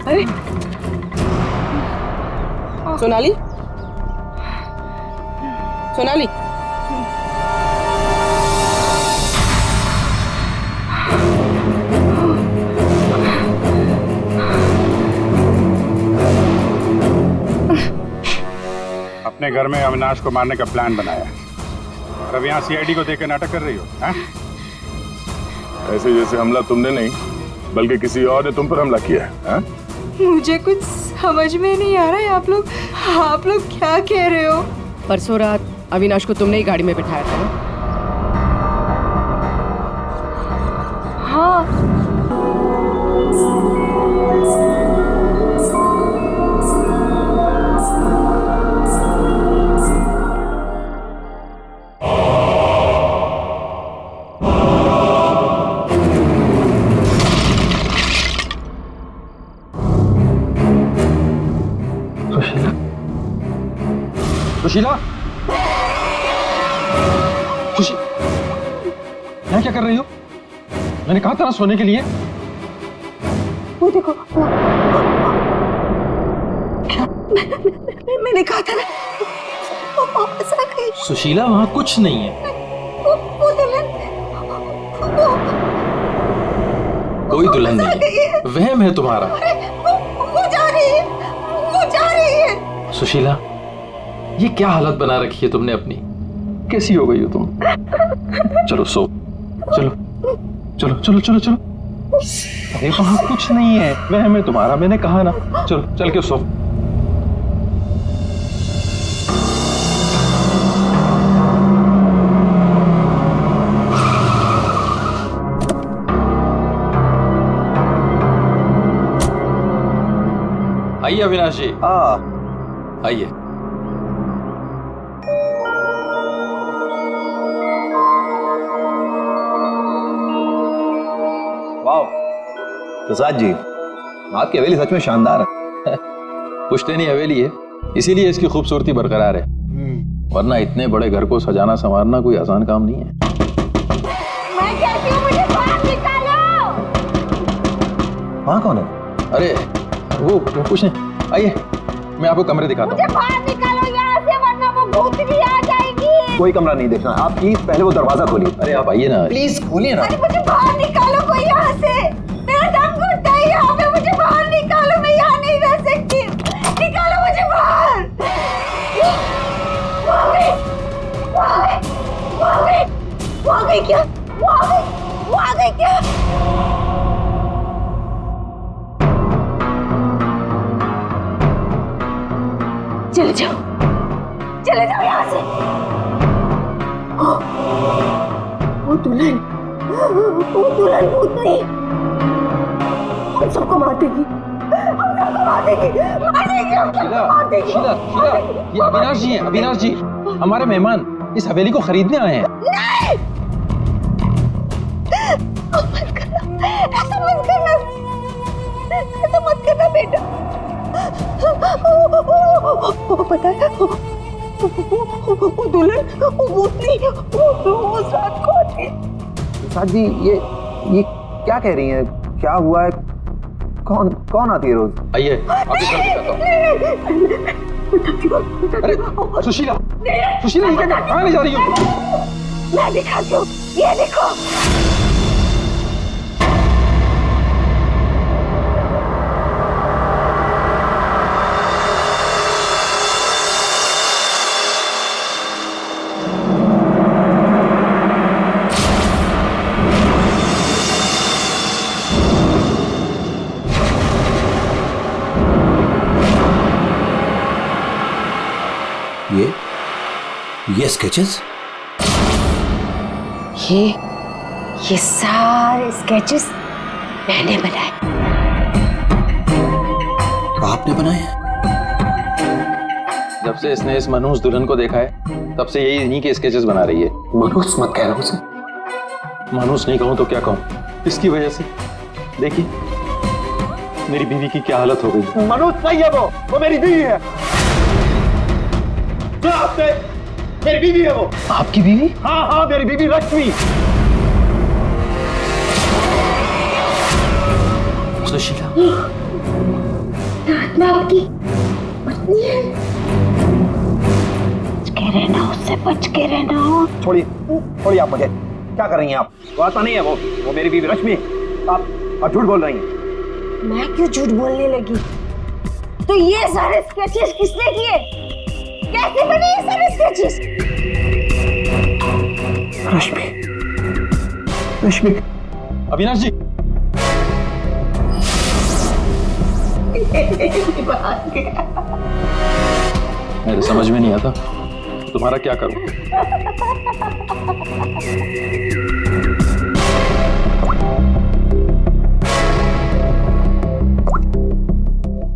अरे सोनाली, सोनाली, अपने घर में अविनाश को मारने का प्लान बनाया और अब यहाँ सीआईडी को देकर नाटक कर रही हो, हैं? ऐसे जैसे हमला तुमने नहीं बल्कि किसी और ने तुम पर हमला किया है। मुझे कुछ समझ में नहीं आ रहा है। आप लोग क्या कह रहे हो? परसों रात अविनाश को तुमने ही गाड़ी में बिठाया था ना? हाँ। सुशीला, यहाँ क्या कर रही हो? मैंने कहा था ना सोने के लिए। वो देखो, क्या मैंने कहा था ना, वो वापस आ गई। सुशीला, वहाँ कुछ नहीं है। वो दुल्हन, कोई दुल्हन नहीं, वहम है तुम्हारा। वो जा रही है, वो जा रही है। सुशीला, ये क्या हालत बना रखी है तुमने अपनी? कैसी हो गई हो तुम? चलो सो, चलो चलो चलो चलो चलो। अरे वहां कुछ नहीं है, वहम है तुम्हारा, मैंने कहा ना। चलो चल के सो। आइए अविनाश जी, आइए। प्रसाद जी, आपकी हवेली सच में शानदार है। पुश्तैनी हवेली है, इसीलिए इसकी खूबसूरती बरकरार है, वरना इतने बड़े घर को सजाना संवारना कोई आसान काम नहीं है। मैं कहती हूँ मुझे बाहर निकालो। वहाँ कौन है? अरे वो कुछ नहीं, आइए मैं आपको कमरे दिखाता हूँ। मुझे बाहर निकालो यहाँ से, वरना वो भूतनी आ जाएगी। कोई कमरा नहीं देखना, आप प्लीज पहले वो दरवाजा खोलिए। अरे आप आइए ना, प्लीज खोलिए ना। अरे मुझे बाहर निकालो कोई यहाँ से, मेरा दम घुटता है यहाँ पे। मुझे बाहर निकालो, मैं यहाँ नहीं रह सकती। निकालो मुझे बाहर। वो आ गई, वो आ गई, वो आ गई, वो आ गई क्या? वो आ गई, वो आ गई क्या? चले जाओ, चले जाओ यहाँ से। वो दुल्हन, वो दुल्हन भूतनी हम सबको मार देगी, हम सबको मार देगी, मार देगी, हम सबको मार देगी। शीला, शीला, ये अविनाश जी हैं, अविनाश जी, हमारे मेहमान इस हवेली को खरीदने आए हैं। नहीं, मत करना, ऐसा मत करना, ऐसा मत करना बेटा। वो पता है, वो दुल्हन, वो भूतनी, वो साथ को आती। प्रसाद जी, ये क्या कह रही हैं? क्या हुआ है? कौन आती है रोज? आइए आपको घर दिखाता हूँ। अरे सुशीला, सुशीला ये क्या, कहाँ ले जा रही हो? मैं दिखाती हूँ, ये देखो। ये स्केचेस, ये सारे स्केचेस मैंने बनाए। आपने बनाए? जब से इसने इस मनहूस दुल्हन को देखा है, तब से यही इन्हीं के स्केचेस बना रही है। मनहूस मत कह रहा उसे। मनहूस नहीं कहूं तो क्या कहूं, इसकी वजह से देखिए मेरी बीवी की क्या हालत हो गई। मनहूस नहीं है वो मेरी बीवी है। मेरी बीवी है वो। आपकी बीवी? हाँ, मेरी बीवी लक्ष्मी। सुशीला, आत्मा आपकी पत्नी है। बच के रहना, उससे बच के रहना। छोड़िए छोड़िए, आप मुझे क्या कर रही हैं आप? वो आत्मा नहीं है, वो मेरी बीवी रश्मि है। आप झूठ बोल रही हैं। मैं क्यों झूठ बोलने लगी? तो ये सारे स्केचेस किसने किए? कैसे बने ये सारे स्केचेस? रश्मि, रश्मि। अविनाश जी, मेरे समझ में नहीं आता तुम्हारा क्या करूं।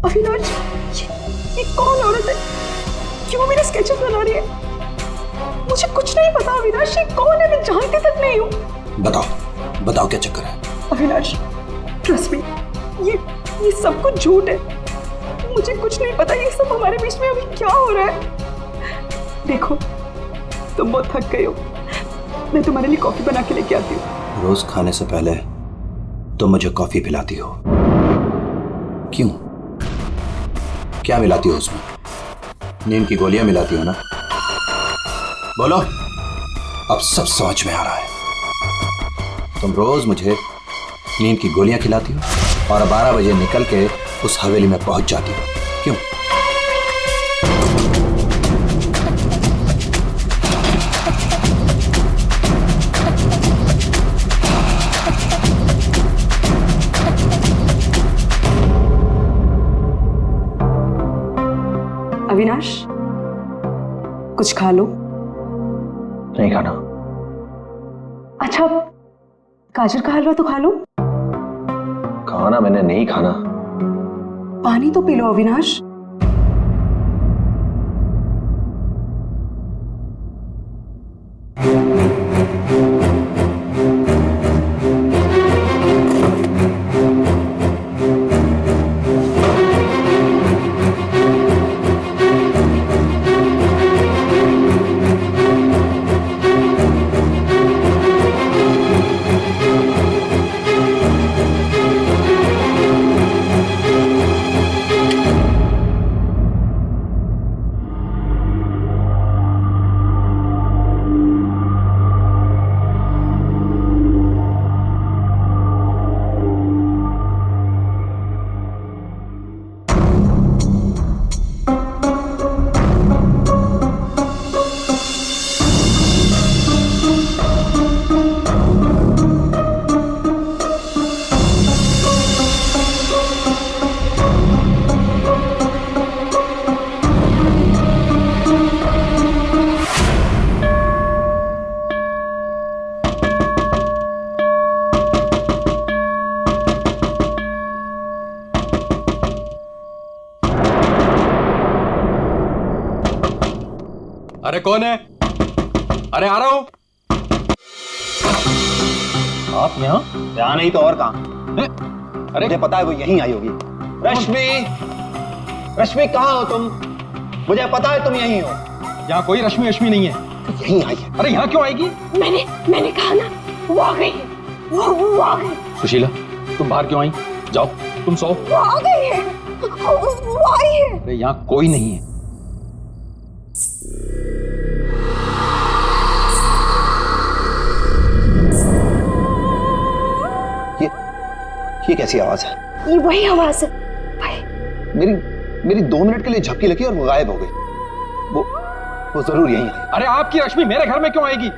अविनाश, ये कौन औरत है? क्यों मेरे स्केचेस बना रही है? मुझे कुछ नहीं पता अविनाश, ये कौन है? मैं जानती तक नहीं हूँ। बताओ बताओ क्या चक्कर है? अविनाश, ट्रस्ट मी, ये सब कुछ झूठ है। मुझे कुछ नहीं पता ये सब हमारे बीच में अभी क्या हो रहा है। देखो, तुम बहुत थक गए हो, मैं तुम्हारे लिए कॉफी बना के लेके आती हूँ। रोज खाने से पहले तुम मुझे कॉफी पिलाती हो, क्यों? क्या मिलाती हो उसमें? नींद की गोलियां मिलाती हो ना? बोलो, अब सब समझ में आ रहा है। तुम रोज मुझे नींद की गोलियां खिलाती हो और 12 बजे निकल के उस हवेली में पहुंच जाती हो, क्यों? अविनाश, कुछ खा लो। नहीं खाना। अच्छा, गाजर का हलवा तो खा लो। खाना मैंने नहीं खाना। पानी तो पी लो अविनाश। अरे कौन है? अरे आ रहा हूं। आप यहाँ नहीं तो और कहां? अरे मुझे पता है वो यहीं आई होगी। रश्मि, रश्मि कहाँ हो तुम? मुझे पता है तुम यहीं हो। यहाँ कोई रश्मि नहीं है। यहीं आई है। अरे यहाँ क्यों आएगी? मैंने कहा ना, वो आ गई है। वो आ गई। सुशीला, तुम बाहर क्यों आई? जाओ, तुम सो। वो आ गई है। वो आई है। अरे यहाँ कोई नहीं है। ये कैसी आवाज है? ये वही आवाज है। मेरी 2 मिनट के लिए झपकी लगी और वो गायब हो गई। वो जरूर यहीं आई। अरे आपकी रश्मि मेरे घर में क्यों आएगी?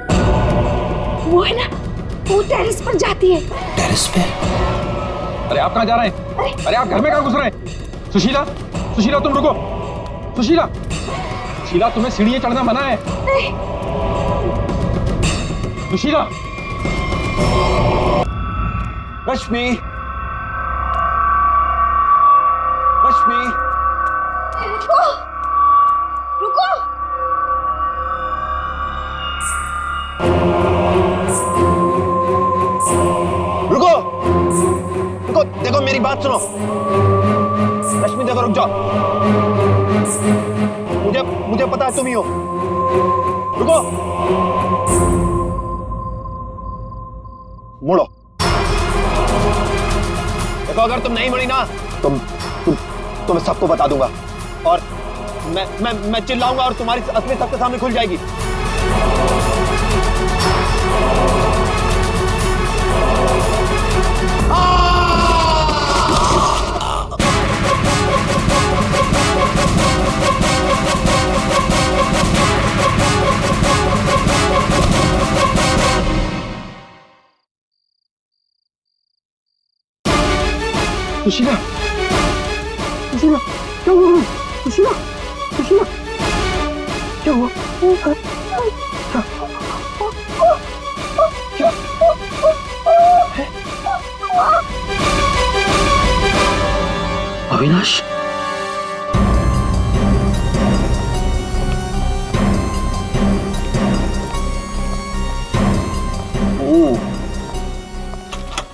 वो है ना, वो टेरेस पर जाती है। टेरेस पे? अरे आप कहाँ जा रहे हैं? अरे आप घर में कहाँ घुस रहे हैं? सुशीला, सुशीला तुम रुको। सुशीला, सुशीला तुम्हें सीढ़ियां चढ़ना मना है। सुशीला। रश्मि, रश्मि, रुको, रुको। रुको, रुको, देखो मेरी बात सुनो। रश्मि देखो, रुक जाओ। मुझे पता है तुम ही हो। रुको, मुड़ो। देखो अगर तुम नहीं मुड़ी ना, तो मैं सबको बता दूंगा और मैं चिल्लाऊंगा और तुम्हारी असली सबके सामने खुल जाएगी। सुशीला, सुशीला, क्या हुआ? सुशीला, सुशीला, क्या हुआ? क्या? अविनाश,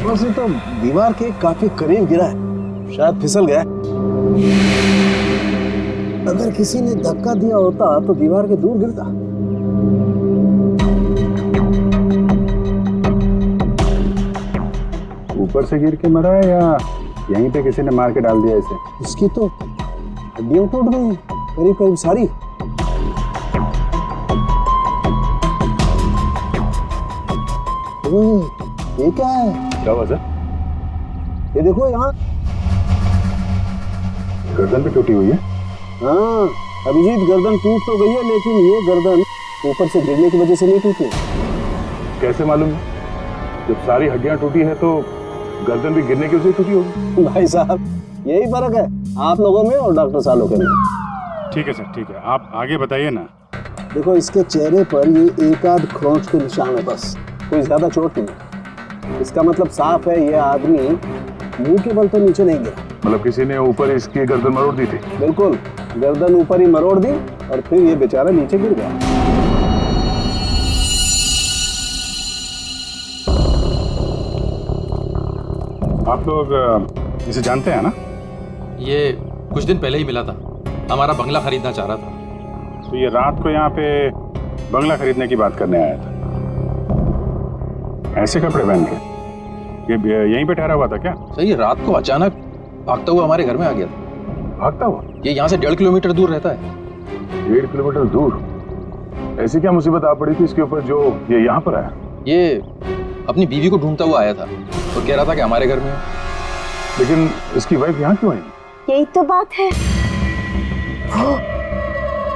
वैसे तो दीवार के काफी करीब गिरा है, शायद फिसल गया। अगर किसी ने धक्का दिया होता तो दीवार के दूर गिरता। ऊपर से गिर के मरा है या यहीं पे किसी ने मार के डाल दिया इसे? इसकी तो हड्डियां टूट गई करीब करीब सारी। ये क्या है? क्या हुआ सर? ये देखो यहाँ। गर्दन भी टूटी हुई है। हाँ अभिजीत, गर्दन टूट तो गई है लेकिन ये गर्दन ऊपर से गिरने की वजह से नहीं टूटी। कैसे मालूम? जब सारी हड्डियां टूटी है तो गर्दन भी गिरने की वजह से टूटी होगी। भाई साहब यही फर्क है आप लोगों में और डॉक्टर सालों के में। ठीक है सर, ठीक है, आप आगे बताइए ना। देखो इसके चेहरे पर ये एक आध खरोंच के निशान है, बस कोई ज्यादा चोट नहीं है। इसका मतलब साफ है ये आदमी मुंह के बल तो नीचे नहीं गिरा। मतलब किसी ने ऊपर इसकी गर्दन मरोड़ दी थी। बिल्कुल, गर्दन ऊपर ही मरोड़ दी और फिर ये बेचारा नीचे गिर गया। आप लोग इसे जानते हैं ना? ये कुछ दिन पहले ही मिला था, हमारा बंगला खरीदना चाह रहा था। तो ये रात को यहाँ पे बंगला खरीदने की बात करने आया था। ऐसे कपड़े पहन के ये यहीं पे ठहरा हुआ था क्या? सर ये रात को अचानक भागता हुआ हमारे घर में आ गया था। भागता हुआ? ये यहाँ से 1.5 किलोमीटर दूर रहता है। 1.5 किलोमीटर दूर? ऐसी क्या मुसीबत आ पड़ी थी इसके ऊपर जो ये यहाँ पर आया? ये अपनी बीवी को ढूंढता हुआ आया था और कह रहा था कि हमारे घर में है। लेकिन इसकी वाइफ यहाँ क्यों आई? यही तो बात है।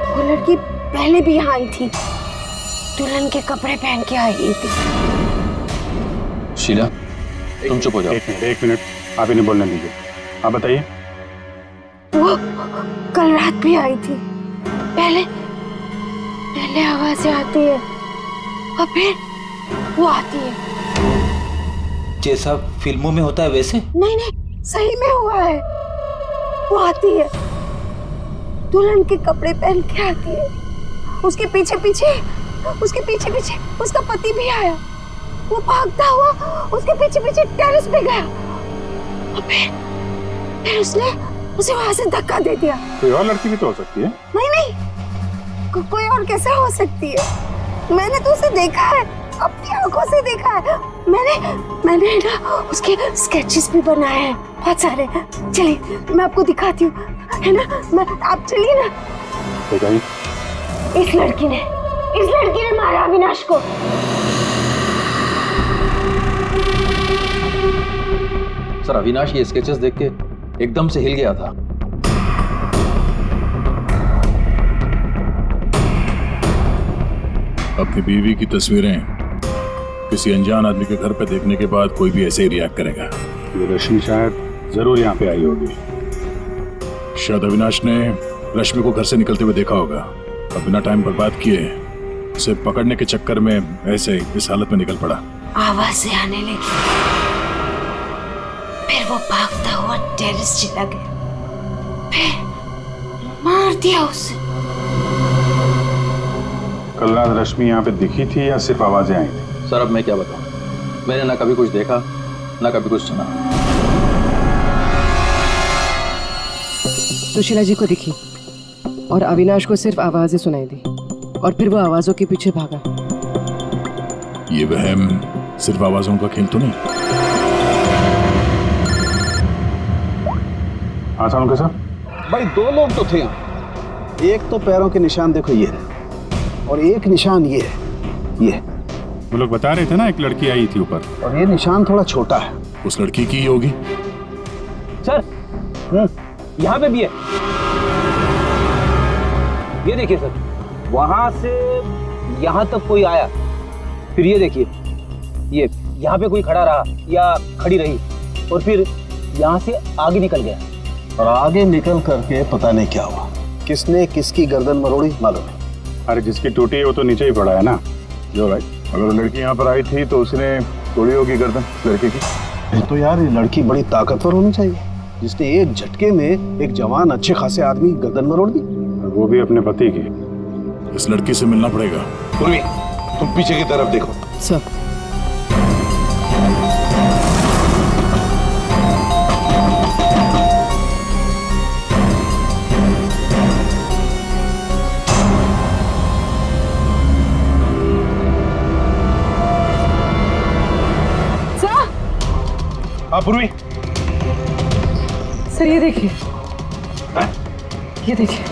वो लड़की पहले भी यहाँ आई थी, दुल्हन के कपड़े पहन के आई थी। शीला तुम चुप हो जाओ। एक मिनट, आप इन्हें बोलने दीजिए। आप बताइए। वो कल रात भी आई थी। पहले आवाजें आती है और फिर वो आती है। जैसा फिल्मों में होता है वैसे? नहीं, सही में हुआ है। वो आती है, दुल्हन के कपड़े पहन के आती है। उसके पीछे पीछे उसका पति भी आया। वो भागता हुआ उसके पीछे पीछे टेरेस पे गया और फिर उसने उसे वहां से धक्का दे दिया। कोई और लड़की भी तो हो सकती है। नहीं, कोई और कैसे हो सकती है? मैंने तो उसे देखा है, अपनी आंखों से देखा है। मैंने ना उसके स्केचेस भी बनाए हैं बहुत सारे। चलिए मैं आपको दिखाती हूँ, है ना? आप चलिए ना। बताइए। इस लड़की ने मारा अविनाश को। सर अविनाश ये स्केचेस देख के एकदम से हिल गया था। अपनी बीवी की तस्वीरें किसी अनजान आदमी के घर पे देखने के बाद कोई भी ऐसे ही रिएक्ट करेगा। ये रश्मि शायद जरूर यहाँ पे आई होगी। शायद अविनाश ने रश्मि को घर से निकलते हुए देखा होगा और बिना टाइम बर्बाद किए उसे पकड़ने के चक्कर में ऐसे इस हालत में निकल पड़ा। आवाजें आने लगी, फिर वो भागता हुआ टेरेस चला गया, फिर मार दिया उसे। कल रात रश्मि यहाँ पे दिखी थी या सिर्फ आवाजें आई थी? सर अब मैं क्या बताऊं, मैंने ना कभी कुछ देखा ना कभी कुछ सुना। सुशीला जी को दिखी और अविनाश को सिर्फ आवाजें सुनाई दी और फिर वो आवाजों के पीछे भागा। ये वहम सिर्फ आवाजों का खेल तो नहीं? हाँ सालुंके साहब, भाई 2 लोग तो थे यहाँ। एक तो पैरों के निशान देखो ये है, और एक निशान ये है, ये। वो लोग बता रहे थे ना एक लड़की आई थी ऊपर। और ये निशान थोड़ा छोटा है। उस लड़की की ही होगी। सर यहाँ पे भी है, ये देखिए सर, वहां से यहाँ तक कोई आया, फिर ये देखिए, ये यहाँ पे कोई खड़ा रहा या खड़ी रही, और फिर यहाँ से आगे निकल गया। और आगे निकल करके पता नहीं क्या हुआ, किसने किसकी गर्दन मरोड़ी मालूम नहीं। अरे जिसकी टूटी है वो तो नीचे ही पड़ा है ना। जो राइट, अगर वो लड़की यहाँ पर आई थी तो उसने तोड़ी होगी गर्दन लड़के की। तो यार ये लड़की बड़ी ताकतवर होनी चाहिए, जिसने एक झटके में एक जवान अच्छे खासे आदमी गर्दन मरोड़ दी। वो भी अपने पति की। इस लड़की से मिलना पड़ेगा। पूर्वी, तुम पीछे की तरफ देखो। सर हाँ पूर्वी, सर ये देखिए, ये देखिए।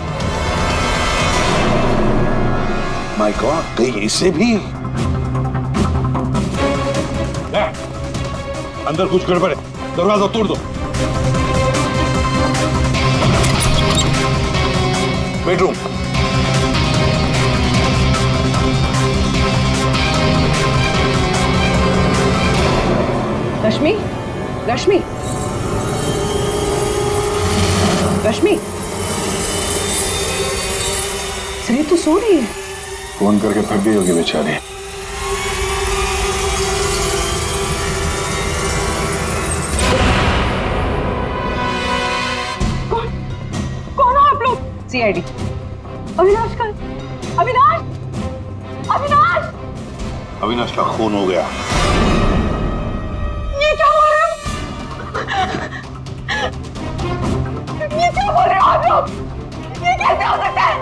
माय गॉड, कहीं इससे भी अंदर कुछ गड़बड़ है, दरवाजा तोड़ दो। बेडरूम, रश्मि, रश्मि, रश्मि, सर ये तो सो रही है। फोन करके थक गई होगी बेचारी। कौन हो आप लोग? सीआईडी। अविनाश का, अविनाश, अविनाश, अविनाश का खून हो गया। ये क्या बोल रहे हो? ये क्या बोल रहे हो आप लोग? ये कैसे हो सकता है?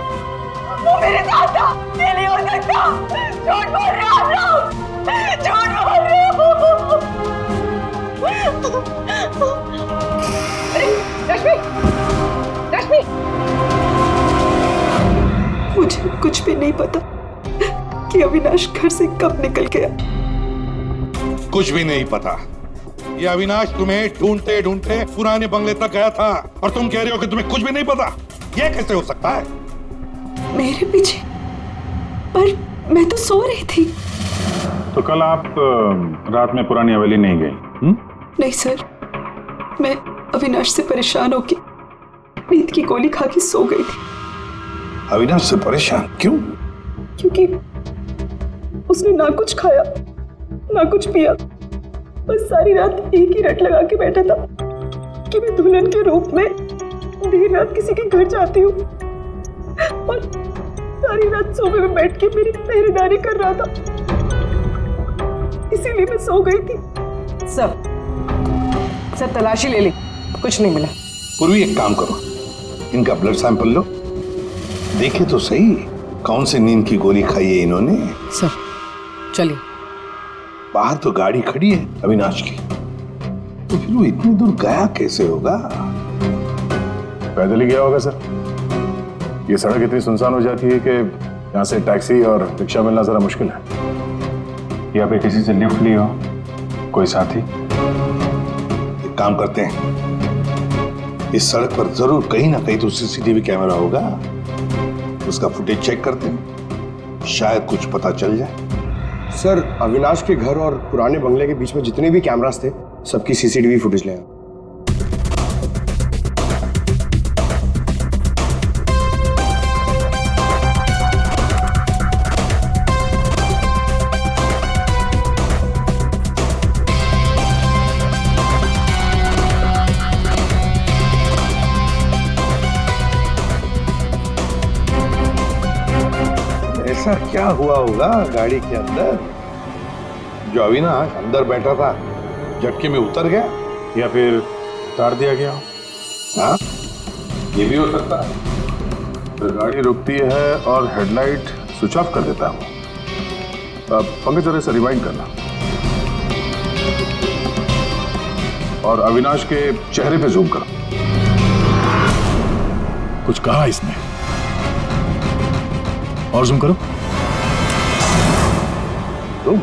वो मेरे साथ था, ये नहीं हो सकता। झूठ बोल रहे हो आप लोग, झूठ बोल रहे हो। अरे रश्मि, रश्मि, मुझे कुछ भी नहीं पता कि अविनाश घर से कब निकल गया। कुछ भी नहीं पता। ये अविनाश तुम्हें ढूंढते ढूंढते पुराने बंगले तक गया था, और तुम कह रहे हो कि तुम्हें कुछ भी नहीं पता। ये कैसे हो सकता है? मेरे पीछे? पर मैं तो सो रही थी। तो कल आप रात में पुरानी हवेली नहीं गई? नहीं सर, मैं अविनाश से परेशान होकर नींद की गोली खा के सो गई थी। अविनाश से परेशान क्यों? क्योंकि उसने ना कुछ खाया ना कुछ पिया, बस सारी रात एक ही रट लगा के बैठा था कि मैं दुल्हन के रूप में देर रात किसी के घर जाती हूँ, और सारी रात सोफे में बैठ के मेरी पहरेदारी कर रहा था। इसीलिए मैं सो गई थी। सर तलाशी ले ली, कुछ नहीं मिला। पूर्वी एक काम करो, इनका ब्लड सैंपल लो, देखे तो सही कौन सी नींद की गोली खाई है इन्होंने। सर चलिए। बाहर तो गाड़ी खड़ी है अविनाश की, तो फिर वो इतनी दूर गया कैसे होगा? पैदल ही गया होगा सर। ये सड़क इतनी सुनसान हो जाती है कि यहाँ से टैक्सी और रिक्शा मिलना जरा मुश्किल है। या फिर किसी से लिफ्ट ली हो, कोई साथी। एक काम करते हैं, इस सड़क पर जरूर कहीं ना कहीं तो सीसीटीवी कैमरा होगा, उसका फुटेज चेक करते हैं, शायद कुछ पता चल जाए। सर अविनाश के घर और पुराने बंगले के बीच में जितने भी कैमरास थे सबकी सीसीटीवी फुटेज ले आए। ऐसा क्या हुआ होगा गाड़ी के अंदर, जो अविनाश अंदर बैठा था झटके में उतर गया, या फिर उतार दिया गया? हाँ ये भी हो सकता है। तो गाड़ी रुकती है और हेडलाइट स्विच ऑफ कर देता हूँ। पंकज जरा से रिवाइंड करना, और अविनाश के चेहरे पे जूम करो। कुछ कहा इसने? और जूम करो। तुम?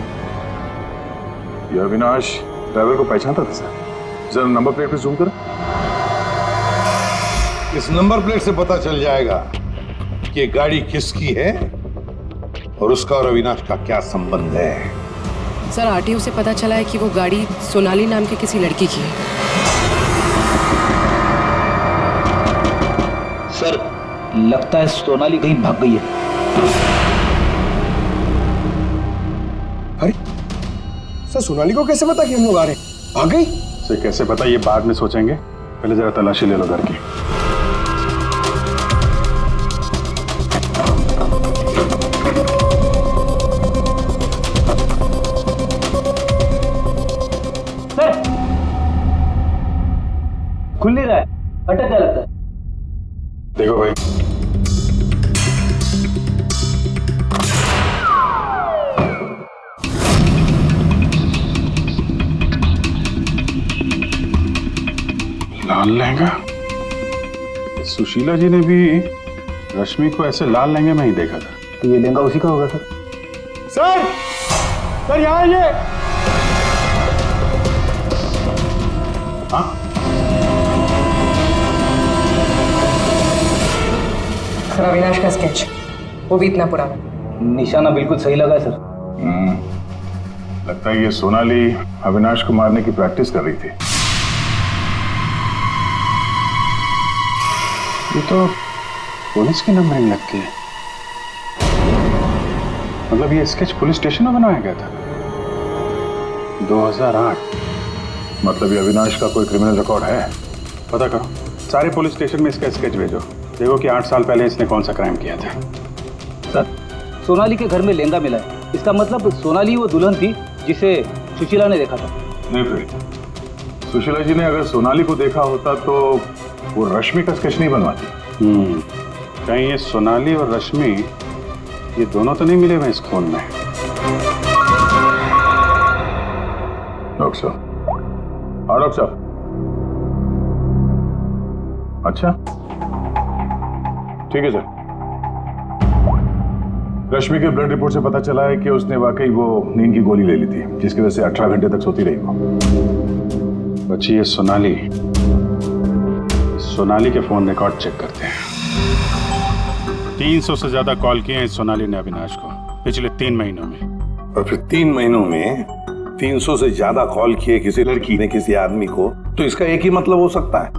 ये अविनाश ड्राइवर को पहचानता था सर। जरा नंबर प्लेट पे जूम करो। इस नंबर प्लेट से पता चल जाएगा कि ये गाड़ी किसकी है और उसका और अविनाश का क्या संबंध है। सर आरटीओ से पता चला है कि वो गाड़ी सोनाली नाम की किसी लड़की की है। सर लगता है सोनाली कहीं भाग गई है। अरे सर, सोनाली को कैसे पता कि हम लोग आ रहे हैं? भाग गई? से कैसे पता, ये बाद में सोचेंगे, पहले जरा तलाशी ले लो घर की। सर खुल नहीं रहा है, अटक गया लगता है। देखो भाई, लाल लहंगा। सुशीला जी ने भी रश्मि को ऐसे लाल लहंगे में ही देखा था। तो ये लहंगा उसी का होगा सर। सर सर यहाँ आइए। हाँ, सर अविनाश का स्केच, वो भी इतना पुराना। निशाना बिल्कुल सही लगा है सर। लगता है ये सोनाली अविनाश को मारने की प्रैक्टिस कर रही थी। ये तो पुलिस की नंबरिंग लगती है। मतलब ये स्केच पुलिस स्टेशन में बनाया गया था 2008। मतलब ये अविनाश का कोई क्रिमिनल रिकॉर्ड है? पता करो, सारे पुलिस स्टेशन में इसका स्केच भेजो, देखो कि 8 साल पहले इसने कौन सा क्राइम किया था। सर सोनाली के घर में लहंगा मिला है, इसका मतलब सोनाली वो दुल्हन थी जिसे सुशीला ने देखा था। नहीं फिर सुशीला जी ने अगर सोनाली को देखा होता तो वो रश्मि का स्केच नहीं बनवाती। कहीं ये सोनाली और रश्मि ये दोनों तो नहीं मिले हुए इस खून में? डॉक्टर साहब। हाँ डॉक्टर साहब। अच्छा ठीक है सर। रश्मि के ब्लड रिपोर्ट से पता चला है कि उसने वाकई वो नींद की गोली ले ली थी, जिसकी वजह से 18 घंटे तक सोती रही वो। बच्ची ये सोनाली के फोन रिकॉर्ड चेक करते हैं। 300 से ज्यादा कॉल किए हैं सोनाली ने अविनाश को पिछले 3 महीनों में। और फिर 3 महीनों में 300 से ज्यादा कॉल किए किसी लड़की ने किसी आदमी को, तो इसका एक ही मतलब हो सकता है।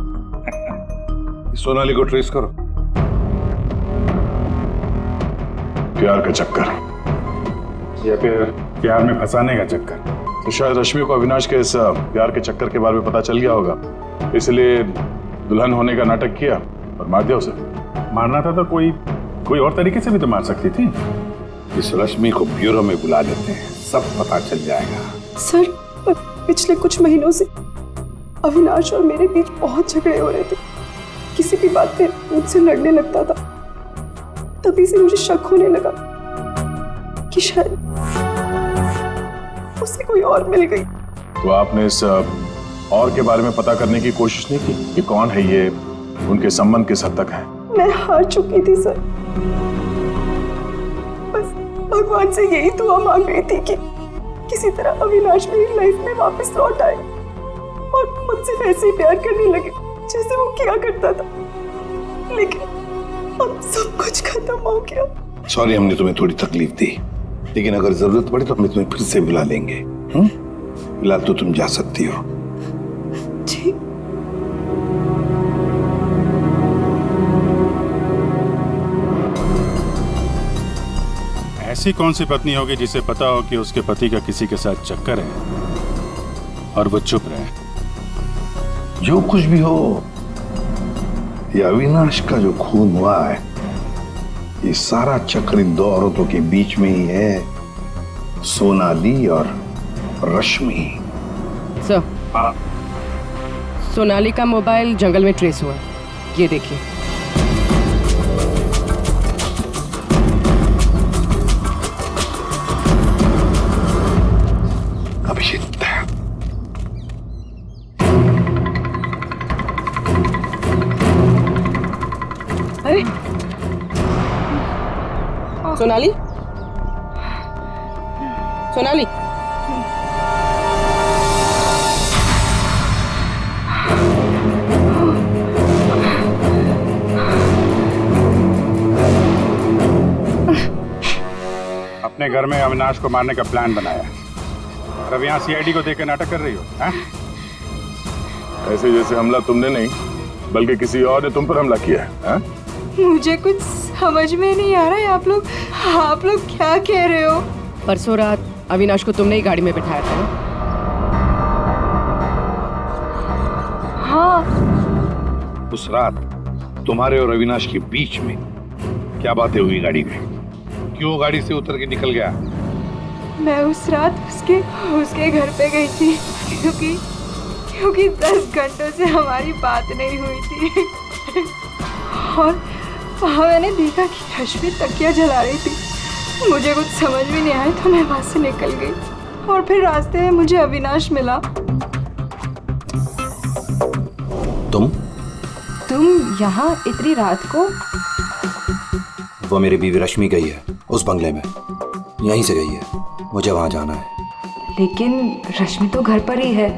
सोनाली को ट्रेस करो। प्यार का चक्कर या फिर प्यार में फंसाने का चक्कर। तो शायद रश्मि को अविनाश के इस प्यार के चक्कर के बारे में पता चल गया होगा, इसलिए दुल्हन होने का नाटक किया और मार दिया उसे। मारना था तो कोई और तरीके से भी तो मार सकती थी। इस रश्मि को ब्यूरो में बुला लेते हैं, सब पता चल जाएगा। सर पिछले कुछ महीनों से अविनाश और मेरे बीच बहुत झगड़े हो रहे थे। किसी भी बात पे मुझसे लड़ने लगता था। तभी से मुझे शक होने लगा कि शायद उसे कोई और मिल गई। तो आपने इस और के बारे में पता करने की कोशिश नहीं की कि कौन है ये, उनके संबंध किस हद तक है? मैं हार चुकी थी सर। बस भगवान से यही दुआ मांग रही थी कि किसी तरह अविनाश मेरी लाइफ में वापस लौट आए और मुझसे वैसे ही प्यार करने लगे जैसे वो किया करता था। लेकिन अब सब कुछ खत्म हो गया। सॉरी, हमने तुम्हें थोड़ी तकलीफ दी, लेकिन अगर जरूरत पड़े तो हम तुम्हें फिर से बुला लेंगे। फिलहाल तो तुम जा सकती हो। जी। ऐसी कौन सी पत्नी होगी जिसे पता हो कि उसके पति का किसी के साथ चक्कर है और वो चुप रहे? जो कुछ भी हो, ये अविनाश का जो खून हुआ है, ये सारा चक्र इन 2 औरतों के बीच में ही है, सोनाली और रश्मि। सर सोनाली का मोबाइल जंगल में ट्रेस हुआ, ये देखिए। अभिषेक, अरे सोनाली, सोनाली, अपने घर में अविनाश को मारने का प्लान बनाया और अब यहाँ सीआईडी को देकर नाटक कर रही हो, हैं? ऐसे जैसे हमला तुमने नहीं बल्कि किसी और ने तुम पर हमला किया है, हाँ? मुझे कुछ समझ में नहीं आ रहा है। आप लोग क्या कह रहे हो? परसों रात अविनाश को तुमने ही गाड़ी में बिठाया था ना? हाँ। उस रात तुम्हारे और अविनाश के बीच में क्या बातें हुई गाड़ी में? क्यों गाड़ी से उतर के निकल गया? मैं उस रात उसके घर पे गई थी क्योंकि 10 घंटों से हमारी बात नहीं हुई थी और वहाँ मैंने देखा कि रश्मि तकिया जला रही थी। मुझे कुछ समझ में नहीं आया तो मैं वहाँ से निकल गई और फिर रास्ते में मुझे अविनाश मिला। तुम यहाँ इतनी रात को? वो मेरी बीवी रश्मि गई है उस बंगले में, यहीं से गई है, मुझे वहां जाना है। लेकिन रश्मि तो घर पर ही है।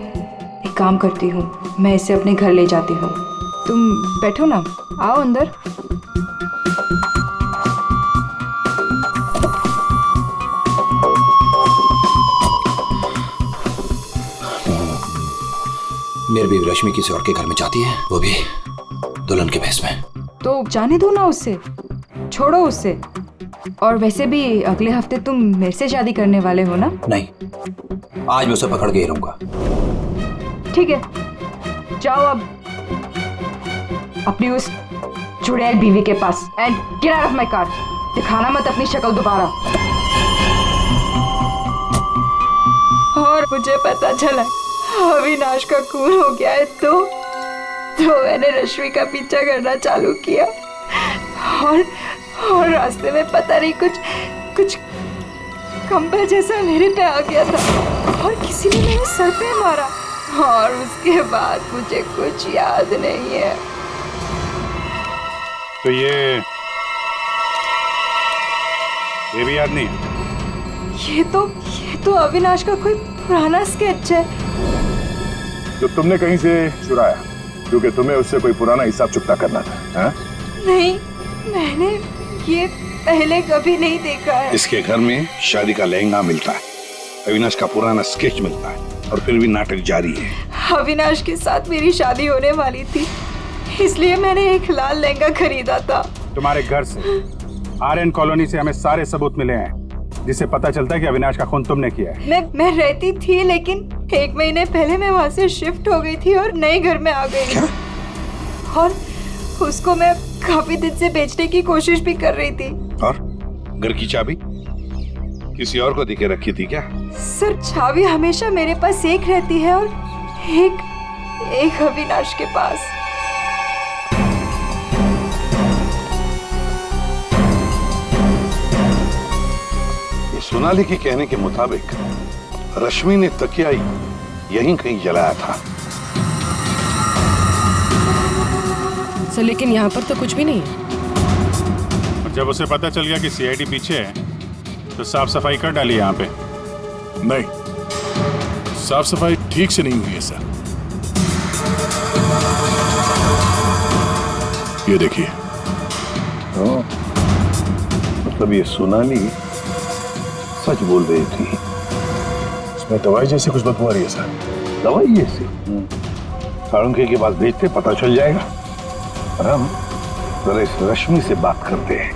एक काम करती हूँ, मैं इसे अपने घर ले जाती हूँ। तुम बैठो ना, आओ अंदर। मेरी बीवी रश्मि किसी और के घर में जाती है, वो भी दुल्हन के भेष में। तो जाने दो ना उससे, छोड़ो उससे। और वैसे भी अगले हफ्ते तुम मेरे से शादी करने वाले हो ना? नहीं, आज मैं उसे पकड़ के ही रहूंगा। ठीक है, जाओ अब अपनी उस चुड़ैल बीवी के पास and get out of my car. दिखाना मत अपनी शक्ल दोबारा। और मुझे पता चला अविनाश का खून हो गया है तो मैंने रश्मि का पीछा करना चालू किया और रास्ते में पता नहीं कुछ कंबल जैसा मेरे पे आ गया था और किसी ने मेरे सर पे मारा और उसके बाद मुझे कुछ याद नहीं है। तो ये भी याद नहीं है? ये तो अविनाश का कोई पुराना स्केच है जो तुमने कहीं से चुराया, क्योंकि तुम्हें उससे कोई पुराना हिसाब चुकता करना था, हाँ? नहीं, मैंने ये पहले कभी नहीं देखा है। इसके घर में शादी का लहंगा मिलता है, अविनाश का पुराना स्केच मिलता है और फिर भी नाटक जारी है। अविनाश के साथ मेरी शादी होने वाली थी, इसलिए मैंने एक लाल लहंगा खरीदा था। तुम्हारे घर से आर्यन कॉलोनी से हमें सारे सबूत मिले हैं जिससे पता चलता है कि अविनाश का खून तुमने किया है। मैं रहती थी, लेकिन 1 महीने पहले मैं वहाँ से शिफ्ट हो गई थी और नए घर में आ गई। और उसको मैं काफी दिन से बेचने की कोशिश भी कर रही थी। और घर की चाबी किसी और को देके रखी थी क्या? सर, चाबी हमेशा मेरे पास एक रहती है और एक अविनाश के पास। सोनाली के कहने के मुताबिक रश्मि ने तकिया यहीं कहीं जलाया था। सर, लेकिन यहाँ पर तो कुछ भी नहीं है। और जब उसे पता चल गया कि सीआईडी पीछे है तो साफ सफाई कर डाली यहाँ पे। नहीं, साफ सफाई ठीक से नहीं हुई है सर। ये देखिए। मतलब ये सोनाली सच बोल रही थी। इसमें दवाई जैसी कुछ बदबू आ रही है सर। दवाई जैसी? साळुंखे के पास भेजते, पता चल जाएगा। और हम जरा इस रश्मि से बात करते हैं।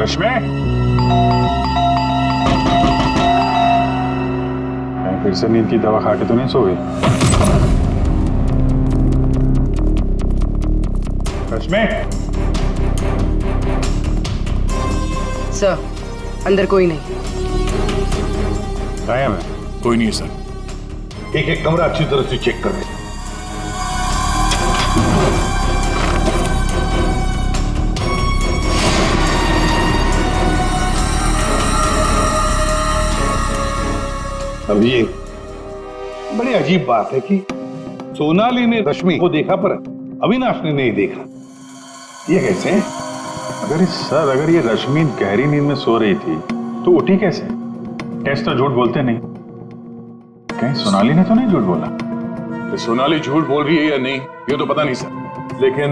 रश्मि, फिर से नींद की दवा खा के तो नहीं सो गई? रश्मि, सर, अंदर कोई नहीं। गायब है? कोई नहीं है सर। एक कमरा अच्छी तरह से चेक कर ले। अब ये बड़ी अजीब बात है कि सोनाली ने रश्मि को देखा पर अविनाश ने नहीं देखा। ये कैसे? अगर ये रश्मि गहरी नींद में सो रही थी तो उठी कैसे? टेस्ट तो झूठ बोलते नहीं। कहीं सोनाली ने तो नहीं झूठ बोला? कि सोनाली झूठ बोल रही है या नहीं ये तो पता नहीं सर, लेकिन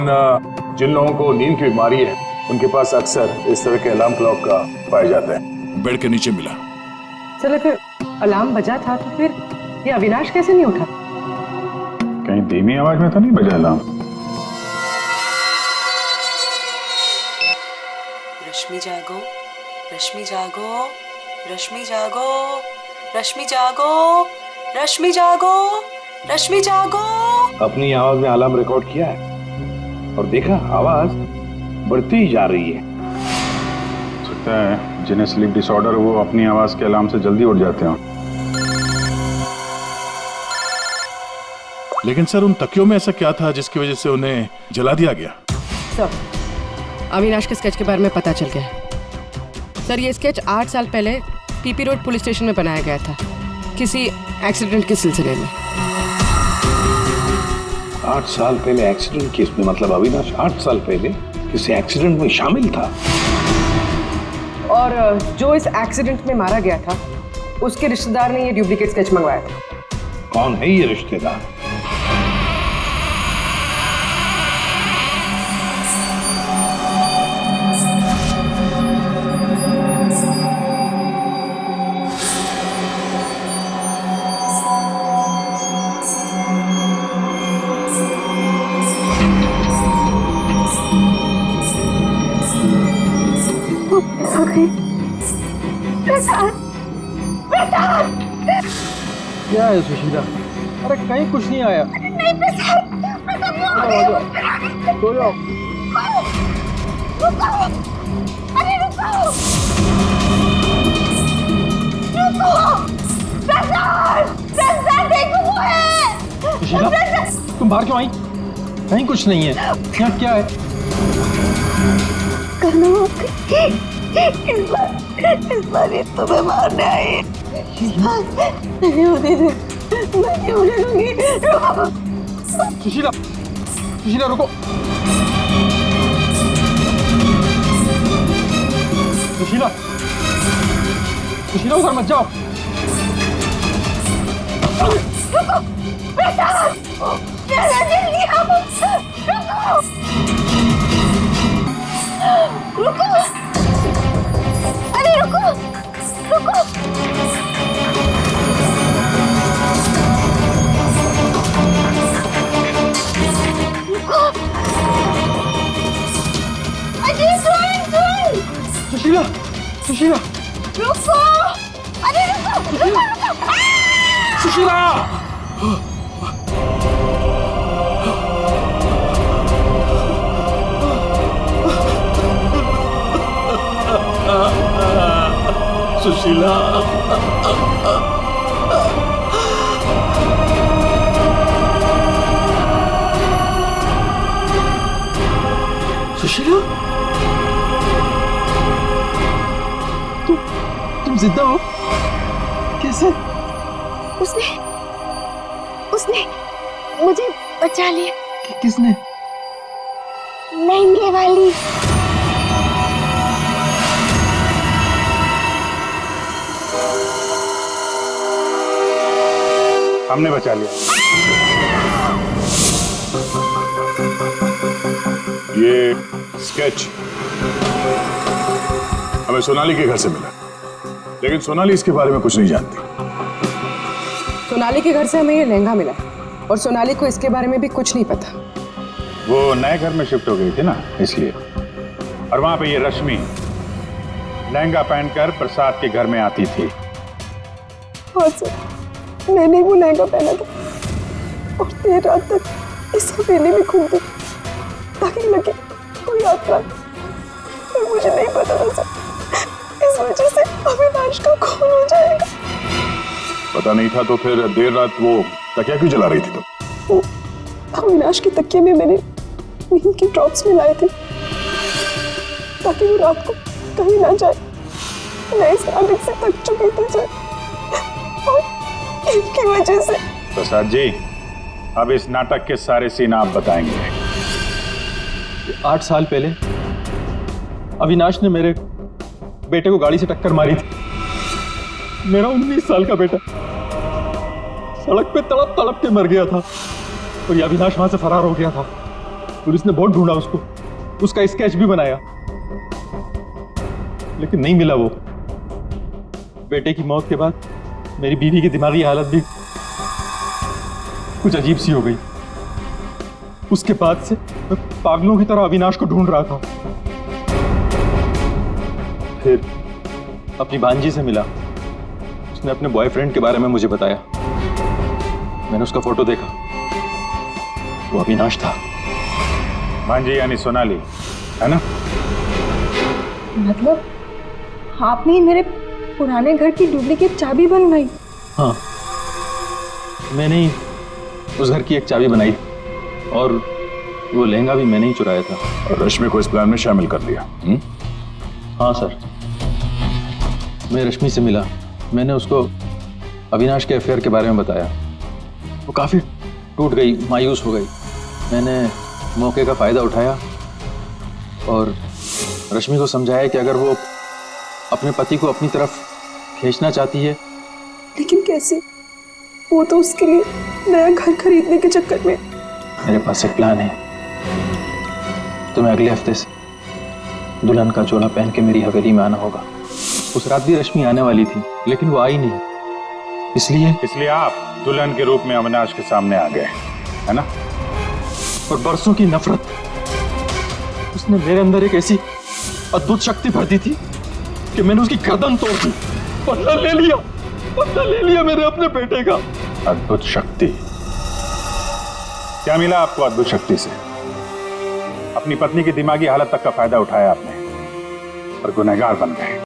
जिन लोगों को नींद की बीमारी है उनके पास अक्सर इस तरह के अलार्म क्लॉक का पाया जाता है। बेड के नीचे मिला। चलो फिर अलार्म बजा था तो फिर ये अविनाश कैसे नहीं उठा? कहीं धीमी आवाज में तो नहीं बजा अलार्म? रश्मि जागो, रश्मि जागो, रश्मि जागो, रश्मि जागो, रश्मि जागो, रश्मि जागो। अपनी आवाज में अलार्म रिकॉर्ड किया है और देखा आवाज बढ़ती ही जा रही है। सकता है जिन्हें स्लीप डिसऑर्डर वो अपनी आवाज के अलार्म से जल्दी उठ जाते हैं। लेकिन सर उन तकियों में ऐसा क्या था जिसकी वजह से उन्हें जला दिया गया? सर अविनाश के स्केच के बारे में पता चल गया है। सर ये स्केच 8 साल पहले पीपी रोड पुलिस स्टेशन में बनाया गया था किसी एक्सीडेंट के सिलसिले में। 8 साल पहले एक्सीडेंट केस में? मतलब अविनाश 8 साल पहले किसी एक्सीडेंट में शामिल था? और जो इस एक्सीडेंट में मारा गया था उसके रिश्तेदार ने ये डुप्लीकेट स्केच मंगवाया था। कौन है ये रिश्तेदार? क्या है सुशीला? अरे कहीं कुछ नहीं आया। सो जाओ। सुशीला तुम बाहर क्यों आई? कहीं कुछ नहीं है। यहाँ क्या है? इस बार ये तुम्हें मारने आई। नहीं होने दे, मैं नहीं होने दूंगी। सुशीला, सुशीला रुको। सुशीला, सुशीला उधर मत जाओ। रुको, बेटा, मेरा जल्दी आओ। रुको, रुको, अरे रुको, रुको। सुशीला, सुशीला, रुको, अरे रुको, रुको, सुशीला। सुशीला सुशीला तुम जिंदा हो? कैसे? उसने मुझे बचा लिया। किसने? लहंगे वाली। हमने बचा लिया। ये स्केच हमें सोनाली के घर से मिला, लेकिन सोनाली इसके बारे में कुछ नहीं जानती। सोनाली के घर से हमें ये लहंगा मिला और सोनाली को इसके बारे में भी कुछ नहीं पता। वो नए घर में शिफ्ट हो गई थी ना, इसलिए। और वहां पे ये रश्मि लहंगा पहनकर प्रसाद के घर में आती थी। हाँ सर, मैंने वो लहंगा पहना था और देर रात तक इस हवेली में घूमती ताकि लगे कोई आता। पर मुझे नहीं पता था सर, इस वजह से अविनाश का खून हो जाएगा। पता नहीं था तो फिर देर रात वो तकिया क्यों जला रही थी तुम? वो अविनाश के तकिए में मैंने नींद की ड्रॉप्स मिलाए थे ताकि वो रात को कहीं ना जाए। मैं इस नाटक से थक चुकी थी सर, और इनकी वजह से। प्रसाद जी, अब इस नाटक के सारे सीन आप बताएंगे। 8 साल पहले अविनाश ने मेरे बेटे को गाड़ी से टक्कर मारी थी। मेरा 19 साल का बेटा सड़क पे तड़प तड़प के मर गया था और ये अविनाश वहां से फरार हो गया था। पुलिस ने बहुत ढूंढा उसको, उसका स्केच भी बनाया, लेकिन नहीं मिला वो। बेटे की मौत के बाद मेरी बीवी की दिमागी हालत भी कुछ अजीब सी हो गई। उसके बाद से मैं पागलों की तरह अविनाश को ढूंढ रहा था। फिर अपनी भांजी से मिला, उसने अपने बॉयफ्रेंड के बारे में मुझे बताया। मैंने उसका फोटो देखा, वो अविनाश था। भांजी यानी सोनाली, है ना? मतलब आपने ही मेरे पुराने घर की डुप्लीकेट चाबी बनवाई? हाँ, मैंने ही उस घर की एक चाबी बनाई और वो लहंगा भी मैंने ही चुराया था। और रश्मि को इस प्लान में शामिल कर दिया। हाँ सर, मैं रश्मि से मिला, मैंने उसको अविनाश के अफेयर के बारे में बताया। वो काफ़ी टूट गई, मायूस हो गई। मैंने मौके का फ़ायदा उठाया और रश्मि को समझाया कि अगर वो अपने पति को अपनी तरफ खींचना चाहती है। लेकिन कैसे? वो तो उसके लिए नया घर खरीदने के चक्कर में। मेरे पास एक प्लान है। तुम्हें अगले हफ्ते से दुल्हन का चोला पहन के मेरी हवेली में आना होगा। उस रात भी रश्मि आने वाली थी, लेकिन वो आई नहीं। इसलिए आप दुल्हन के रूप में अविनाश के सामने आ गए, है ना? और बरसों की नफरत उसने मेरे अंदर एक ऐसी अद्भुत शक्ति भर दी थी कि मैंने उसकी गर्दन तोड़ दी। बदला ले लिया मैंने अपने बेटे का। अद्भुत शक्ति? क्या मिला आपको अद्भुत शक्ति से? अपनी पत्नी की दिमागी हालत तक का फायदा उठाया आपने और गुनहगार बन गए।